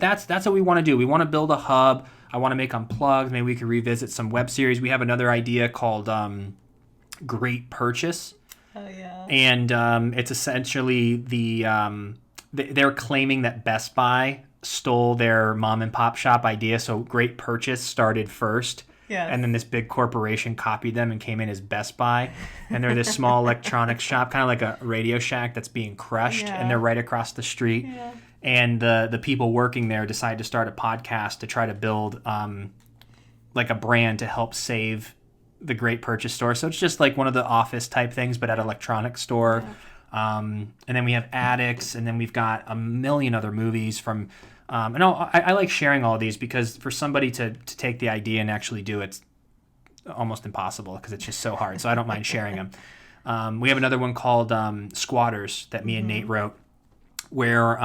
that's what we want to do. We want to build a hub. I want to make Unplugged. Maybe we could revisit some web series. We have another idea called Great Purchase. Oh, yeah. And it's essentially they're claiming that Best Buy stole their mom and pop shop idea. So Great Purchase started first. Yes. And then this big corporation copied them and came in as Best Buy. And they're this small electronics shop, kind of like a Radio Shack that's being crushed. Yeah. And they're right across the street. Yeah. And the people working there decide to start a podcast to try to build like a brand to help save the Great Purchase store. So it's just like one of the Office type things, but at an electronics store. Yeah. And then we have Addicts, and then we've got a million other movies from... and I like sharing all of these because for somebody to take the idea and actually do it's almost impossible because it's just so hard. So I don't mind sharing them. We have another one called Squatters that me and Nate wrote, where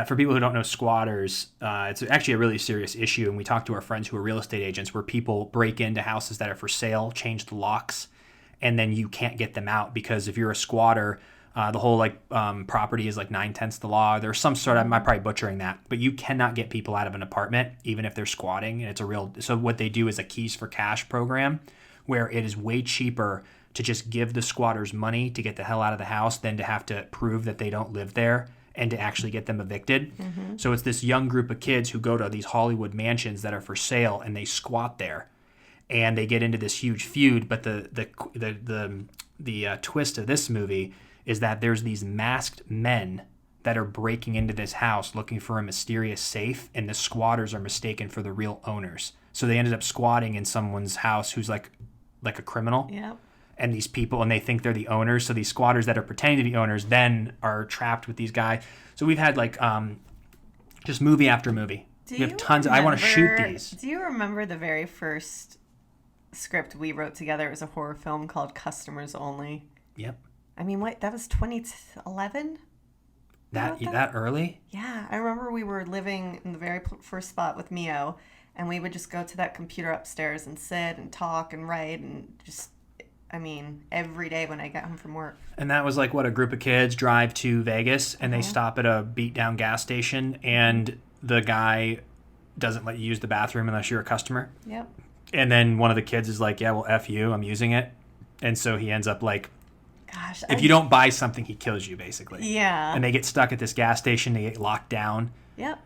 for people who don't know Squatters, it's actually a really serious issue. And we talk to our friends who are real estate agents where people break into houses that are for sale, change the locks, and then you can't get them out because if you're a squatter, the whole property is like 9/10 the law. There's some sort of, I'm probably butchering that, but you cannot get people out of an apartment even if they're squatting. And it's so what they do is a keys for cash program where it is way cheaper to just give the squatters money to get the hell out of the house than to have to prove that they don't live there and to actually get them evicted. So it's this young group of kids who go to these Hollywood mansions that are for sale and they squat there and they get into this huge feud. But the twist of this movie is that there's these masked men that are breaking into this house looking for a mysterious safe, and the squatters are mistaken for the real owners. So they ended up squatting in someone's house who's like a criminal. Yep. And these people, and they think they're the owners. So these squatters that are pretending to be owners then are trapped with these guys. So we've had just movie after movie. We have tons. I want to shoot these. Do you remember the very first script we wrote together? It was a horror film called Customers Only. Yep. I mean, that was 2011? That early? Yeah. I remember we were living in the very first spot with Mio, and we would just go to that computer upstairs and sit and talk and write and just, every day when I got home from work. And that was a group of kids drive to Vegas, and they stop at a beat-down gas station, and the guy doesn't let you use the bathroom unless you're a customer. Yep. And then one of the kids is like, yeah, well, F you, I'm using it. And so he ends up gosh, if you don't buy something, he kills you, basically. Yeah. And they get stuck at this gas station. They get locked down. Yep.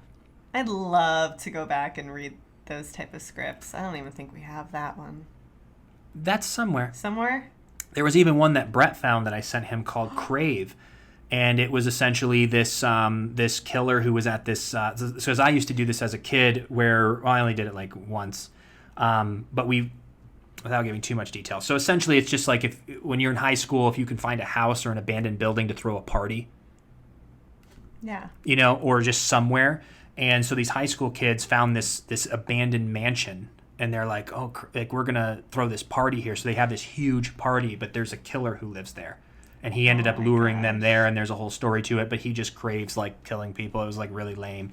I'd love to go back and read those type of scripts. I don't even think we have that one. That's somewhere. Somewhere? There was even one that Brett found that I sent him called Crave. And it was essentially this killer who was at this... so as I used to do this as a kid where... Well, I only did it once. But without giving too much detail. So essentially, it's just when you're in high school, if you can find a house or an abandoned building to throw a party. Yeah. Or just somewhere. And so these high school kids found this abandoned mansion, and they're like, oh, we're going to throw this party here. So they have this huge party, but there's a killer who lives there. And he ended up luring them there, and there's a whole story to it, but he just craves killing people. It was really lame.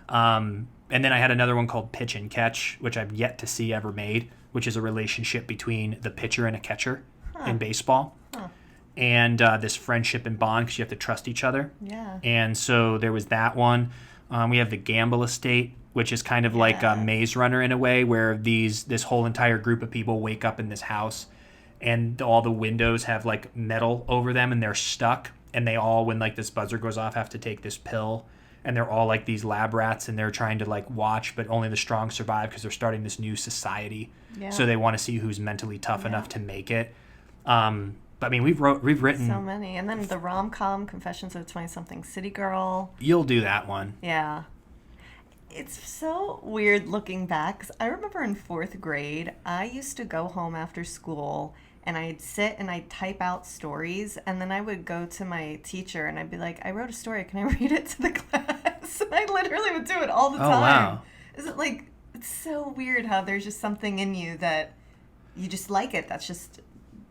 And then I had another one called Pitch and Catch, which I've yet to see ever made, which is a relationship between the pitcher and a catcher in baseball. Huh. And this friendship and bond because you have to trust each other. Yeah. And so there was that one. We have the Gamble Estate, which is kind of like a Maze Runner in a way, where this whole entire group of people wake up in this house, and all the windows have metal over them, and they're stuck. And they all, when this buzzer goes off, have to take this pill. And they're all these lab rats, and they're trying to watch, but only the strong survive because they're starting this new society. Yeah. So they want to see who's mentally tough enough to make it. But we've written so many, and then the rom-com Confessions of a 20-something City Girl. You'll do that one. Yeah. It's so weird looking back, 'cause I remember in 4th grade, I used to go home after school, and I'd sit and I'd type out stories, and then I would go to my teacher, and I'd be like, I wrote a story, can I read it to the class? And I literally would do it all the time. Wow. Is it it's so weird how there's just something in you that you just like it. That's just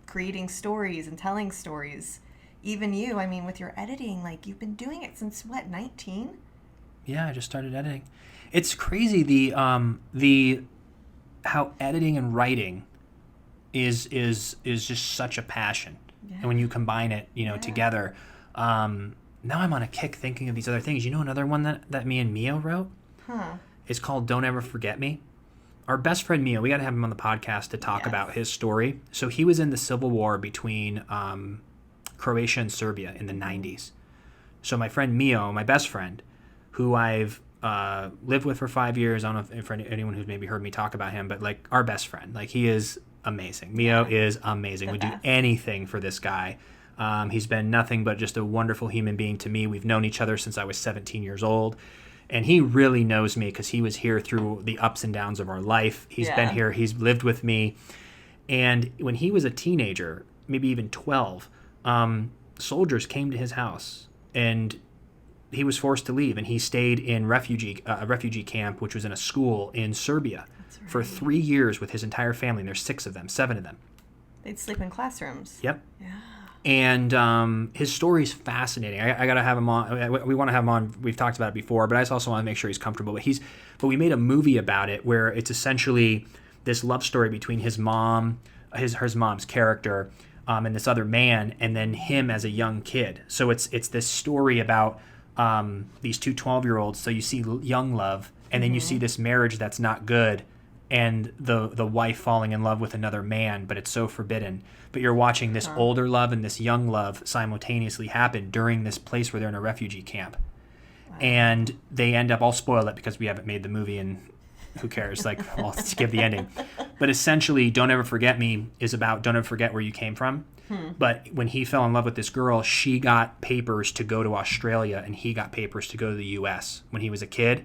creating stories and telling stories. Even you, with your editing, you've been doing it since, 19? Yeah, I just started editing. It's crazy the how editing and writing is just such a passion. Yeah. And when you combine it, together, now I'm on a kick thinking of these other things. You know another one that me and Mio wrote? Huh. It's called Don't Ever Forget Me. Our best friend Mio, we got to have him on the podcast to talk about his story. So he was in the civil war between Croatia and Serbia in the 90s. So my friend Mio, my best friend, who I've lived with for 5 years, I don't know if for anyone who's maybe heard me talk about him, but like our best friend, like he is amazing. Mio is amazing. Would do anything for this guy. He's been nothing but just a wonderful human being to me. We've known each other since I was 17 years old. And he really knows me because he was here through the ups and downs of our life. He's been here. He's lived with me. And when he was a teenager, maybe even 12, soldiers came to his house. And he was forced to leave. And he stayed in a refugee camp, which was in a school in Serbia for 3 years with his entire family. And there's 7 of them. They'd sleep in classrooms. Yep. Yeah. And his story is fascinating. I got to have him on. We want to have him on. We've talked about it before, but I also want to make sure he's comfortable. But we made a movie about it where it's essentially this love story between his mom, his mom's character, and this other man, and then him as a young kid. So it's this story about these two 12-year-olds. So you see young love, and then you see this marriage that's not good, and the wife falling in love with another man, but it's so forbidden. But you're watching this older love and this young love simultaneously happen during this place where they're in a refugee camp. Wow. And they end up, I'll spoil it because we haven't made the movie and who cares, like I'll give the ending. But essentially, Don't Ever Forget Me is about don't ever forget where you came from. But when he fell in love with this girl, she got papers to go to Australia and he got papers to go to the US when he was a kid.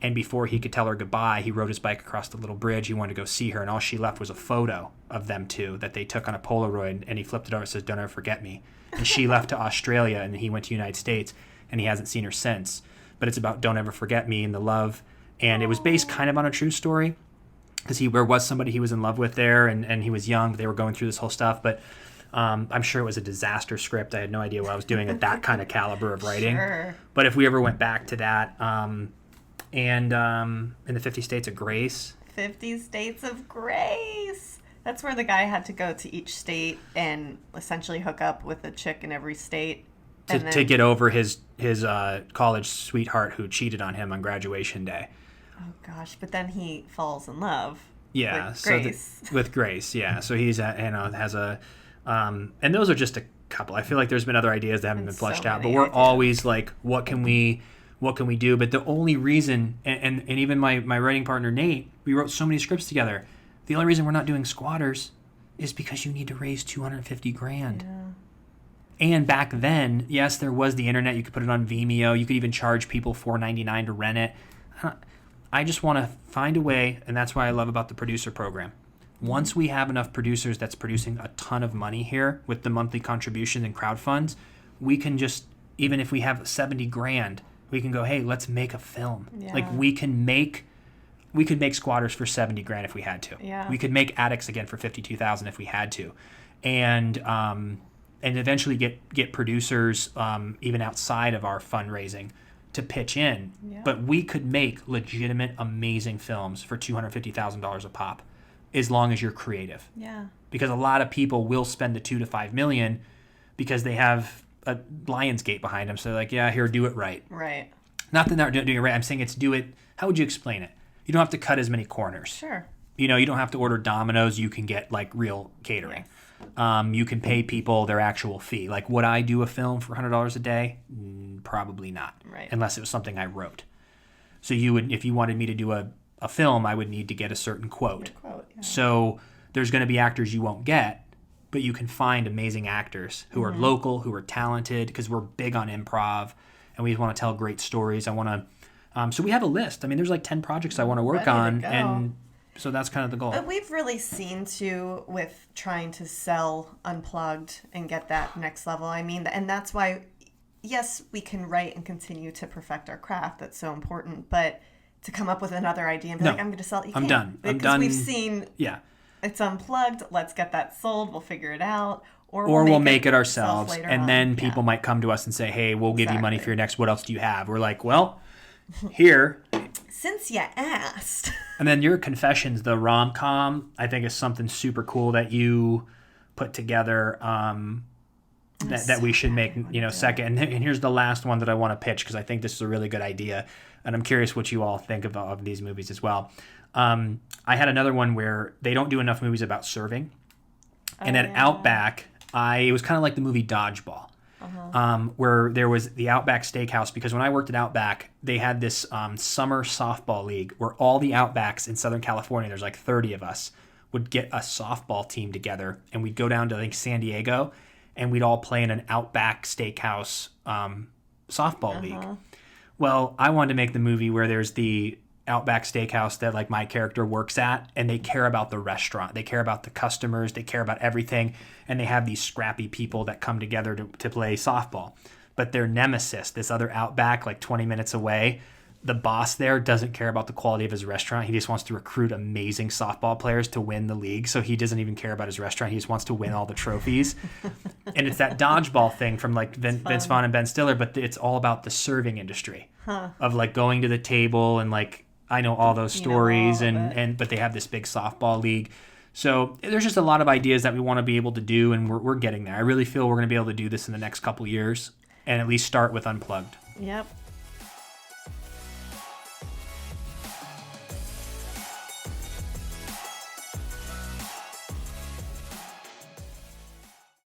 And before he could tell her goodbye, he rode his bike across the little bridge. He wanted to go see her, and all she left was a photo of them two that they took on a Polaroid, and he flipped it over and says, "Don't ever forget me." And she left to Australia, and he went to the United States, and he hasn't seen her since. But it's about don't ever forget me and the love. And it was based kind of on a true story because there was somebody he was in love with there, and he was young. They were going through this whole stuff, but I'm sure it was a disaster script. I had no idea what I was doing at that kind of caliber of writing. Sure. But if we ever went back to that... And in the 50 States of Grace. 50 States of Grace. That's where the guy had to go to each state and essentially hook up with a chick in every state. To get over his college sweetheart who cheated on him on graduation day. Oh, gosh. But then he falls in love with Grace. With Grace, yeah. So he's has a... and those are just a couple. I feel like there's been other ideas that haven't been fleshed out. But we're always like, what can we do? But the only reason, and even my writing partner, Nate, we wrote so many scripts together. The only reason we're not doing Squatters is because you need to raise $250,000. Yeah. And back then, yes, there was the internet. You could put it on Vimeo. You could even charge people $4.99 to rent it. I just want to find a way, and that's what I love about the producer program. Once we have enough producers that's producing a ton of money here with the monthly contributions and crowdfunds, we can just, even if we have $70,000, we can go, hey, let's make a film. Yeah. Like we could make Squatters for $70,000 if we had to. Yeah. We could make Addicts Again for $52,000 if we had to, and eventually get producers even outside of our fundraising to pitch in. Yeah. But we could make legitimate, amazing films for $250,000 a pop, as long as you're creative. Yeah. Because a lot of people will spend the $2 to $5 million because they have a Lionsgate behind them, so they're like, yeah, here, do it right. Right. Not that they're not doing it right. I'm saying it's do it. How would you explain it? You don't have to cut as many corners. Sure. You don't have to order Domino's. You can get like real catering. Yes. You can pay people their actual fee. Like, would I do a film for $100 a day? Probably not. Right. Unless it was something I wrote. So you would, if you wanted me to do a film, I would need to get a certain quote. Yeah. So there's going to be actors you won't get, but you can find amazing actors who are local, who are talented, because we're big on improv, and we want to tell great stories. I want to, so we have a list. I mean, there's like 10 projects I want to work on, and so that's kind of the goal. But we've really seen too with trying to sell Unplugged and get that next level. I mean, and that's why, yes, we can write and continue to perfect our craft. That's so important, but to come up with another idea and be like, I'm going to sell it. I'm done. Because we've seen... Yeah. It's Unplugged. Let's get that sold. We'll figure it out. Or we'll make it ourselves. And then people might come to us and say, hey, we'll give you money for your next. What else do you have? We're like, well, here. Since you asked. And then your Confessions, the rom-com, I think is something super cool that you put together. that we should make, second. And here's the last one that I want to pitch because I think this is a really good idea. And I'm curious what you all think of these movies as well. I had another one where they don't do enough movies about serving. And at Outback, it was kind of like the movie Dodgeball. Where there was the Outback Steakhouse, because when I worked at Outback, they had this summer softball league where all the Outbacks in Southern California, there's like 30 of us, would get a softball team together, and we'd go down to like San Diego, and we'd all play in an Outback Steakhouse softball league. Well, I wanted to make the movie where there's the Outback Steakhouse that like my character works at, and they care about the restaurant, they care about the customers, they care about everything, and they have these scrappy people that come together to play softball. But their nemesis, this other Outback like 20 minutes away, the boss there doesn't care about the quality of his restaurant. He just wants to recruit amazing softball players to win the league. So he doesn't even care about his restaurant. He just wants to win all the trophies. And it's that dodgeball thing from like Vince Vaughn and Ben Stiller, but it's all about the serving industry of like going to the table, and like I know all those stories, but they have this big softball league. So there's just a lot of ideas that we want to be able to do, and we're getting there. I really feel we're going to be able to do this in the next couple years, and at least start with Unplugged. Yep.